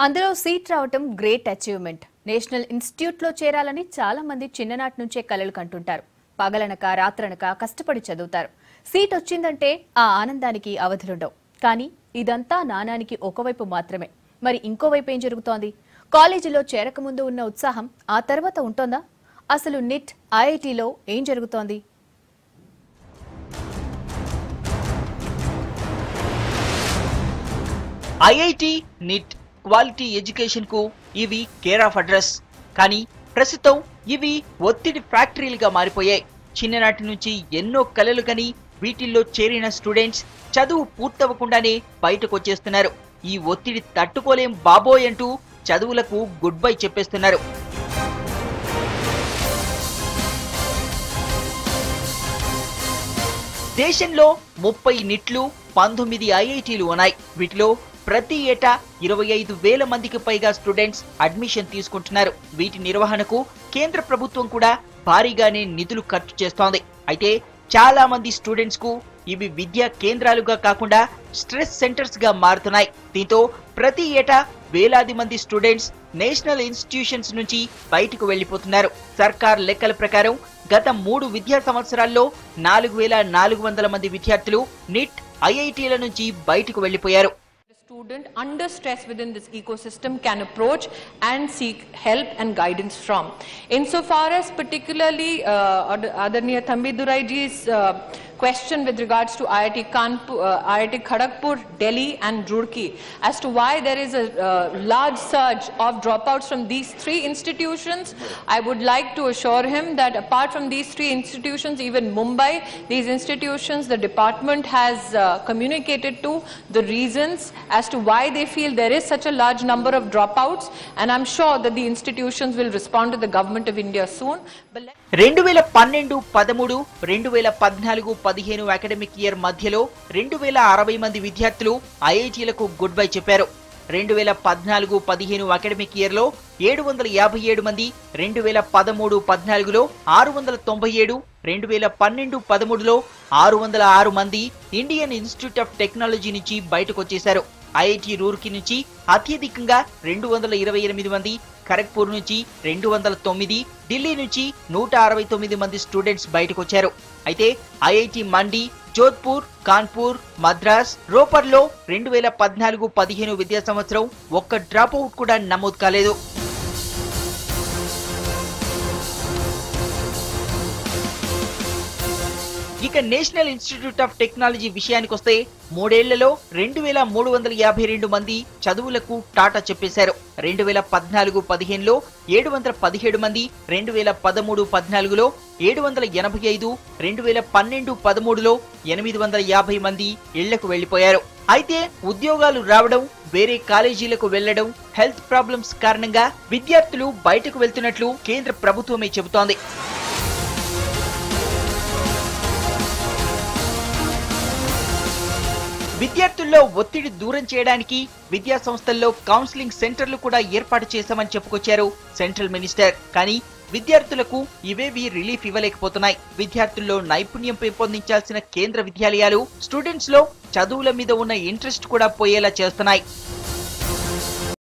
అందులో సీట్ రావటం great achievement. National institute లో చేరాలని చాలా మంది చిన్ననాటి నుంచే కలలు కంటుంటారు. పగలనక రాత్రనక కష్టపడి చదువుతారు. సీట్ వచ్చిందంటే ఆ ఆనందానికి అవధులుండవు. కానీ ఇదంతా నాణానికి ఒకవైపు మాత్రమే. మరి ఇంకోవైపు ఏం జరుగుతోంది? కాలేజీలో చేరకముందు ఉన్న ఉత్సాహం ఆ తర్వాత ఉంటోందా? అసలు నిట్ ఐఐటీలో ఏం జరుగుతోంది? ఐఐటి నిట్ క్వాలిటీ ఎడ్యుకేషన్ కు ఇవి కేర్ ఆఫ్ అడ్రస్. కానీ ప్రస్తుతం ఇవి ఒత్తిడి ఫ్యాక్టరీలుగా మారిపోయాయి. చిన్ననాటి నుంచి ఎన్నో కలలు కని వీటిల్లో చేరిన స్టూడెంట్స్ చదువు పూర్తవకుండానే బయటకు వచ్చేస్తున్నారు. ఈ ఒత్తిడి తట్టుకోలేం బాబోయ్ అంటూ చదువులకు గుడ్ బై చెప్పేస్తున్నారు. దేశంలో 30 నిట్లు 19 ఐఐటీలు ఉన్నాయి. వీటిలో ప్రతి ఏటా 25,000 మందికి పైగా స్టూడెంట్స్ అడ్మిషన్ తీసుకుంటున్నారు. వీటి నిర్వహణకు కేంద్ర ప్రభుత్వం కూడా భారీగానే నిధులు ఖర్చు చేస్తోంది. అయితే చాలా మంది స్టూడెంట్స్ కు ఇవి విద్యా కేంద్రాలుగా కాకుండా స్ట్రెస్ సెంటర్స్ గా మారుతున్నాయి. దీంతో ప్రతి ఏటా వేలాది మంది స్టూడెంట్స్ నేషనల్ ఇన్స్టిట్యూషన్స్ నుంచి బయటకు వెళ్లిపోతున్నారు. సర్కార్ లెక్కల ప్రకారం గత 3 విద్యా సంవత్సరాల్లో 4,400 మంది విద్యార్థులు నిట్ ఐఐటీల నుంచి బయటకు వెళ్లిపోయారు. Student under stress within this ecosystem can approach and seek help and guidance from. Insofar as particularly Adarniya Thambi Durai ji's question with regards to IIT Kanpur, IIT Kharagpur, Delhi and Roorkee as to why there is a large surge of dropouts from these 3 institutions, I would like to assure him that apart from these 3 institutions, even Mumbai, these institutions, the department has communicated to the reasons as to why they feel there is such a large number of dropouts, and I'm sure that the institutions will respond to the government of India soon. 2012-13, 2014-15 academic year మధ్యలో 2,060 మంది విద్యార్థులు ఐఐటీలకు good bye చెప్పారు. 2014-15 academic year లో 757 మంది, 2013-14లో 697, 2012-13లో 606 మంది Indian institute of technology నుంచి బయటకు వచ్చేశారు. ఐఐటి రూర్కీ నుంచి అత్యధికంగా 228 మంది, ఖరగ్పూర్ నుంచి 209, ఢిల్లీ నుంచి 169 మంది స్టూడెంట్స్ బయటకు వచ్చారు. అయితే ఐఐటి మండి, జోధ్పూర్, కాన్పూర్, మద్రాస్, రోపర్లో 2014-15 విద్యా సంవత్సరం ఒక్క డ్రాప్ అవుట్ కూడా నమోదు కాలేదు. ఇక నేషనల్ ఇన్స్టిట్యూట్ ఆఫ్ టెక్నాలజీ విషయానికొస్తే 3 ఏళ్లలో 2,352 మంది చదువులకు టాటా చెప్పేశారు. 2014-15లో 717 మంది, 2013-14లో 785, 2012-13లో 850 మంది ఇళ్లకు వెళ్లిపోయారు. అయితే ఉద్యోగాలు రావడం, వేరే కాలేజీలకు వెళ్లడం, హెల్త్ ప్రాబ్లమ్స్ కారణంగా విద్యార్థులు బయటకు వెళ్తున్నట్లు కేంద్ర ప్రభుత్వమే చెబుతోంది. విద్యార్థుల్లో ఒత్తిడి దూరం చేయడానికి విద్యా సంస్థల్లో కౌన్సిలింగ్ సెంటర్లు కూడా ఏర్పాటు చేశామని చెప్పుకొచ్చారు సెంట్రల్ మినిస్టర్. కానీ విద్యార్థులకు ఇవేవి రిలీఫ్ ఇవ్వలేకపోతున్నాయి. విద్యార్థుల్లో నైపుణ్యం పెంపొందించాల్సిన కేంద్ర విద్యాలయాలు స్టూడెంట్స్ లో చదువుల మీద ఉన్న ఇంట్రెస్ట్ కూడా పోయేలా చేస్తున్నాయి.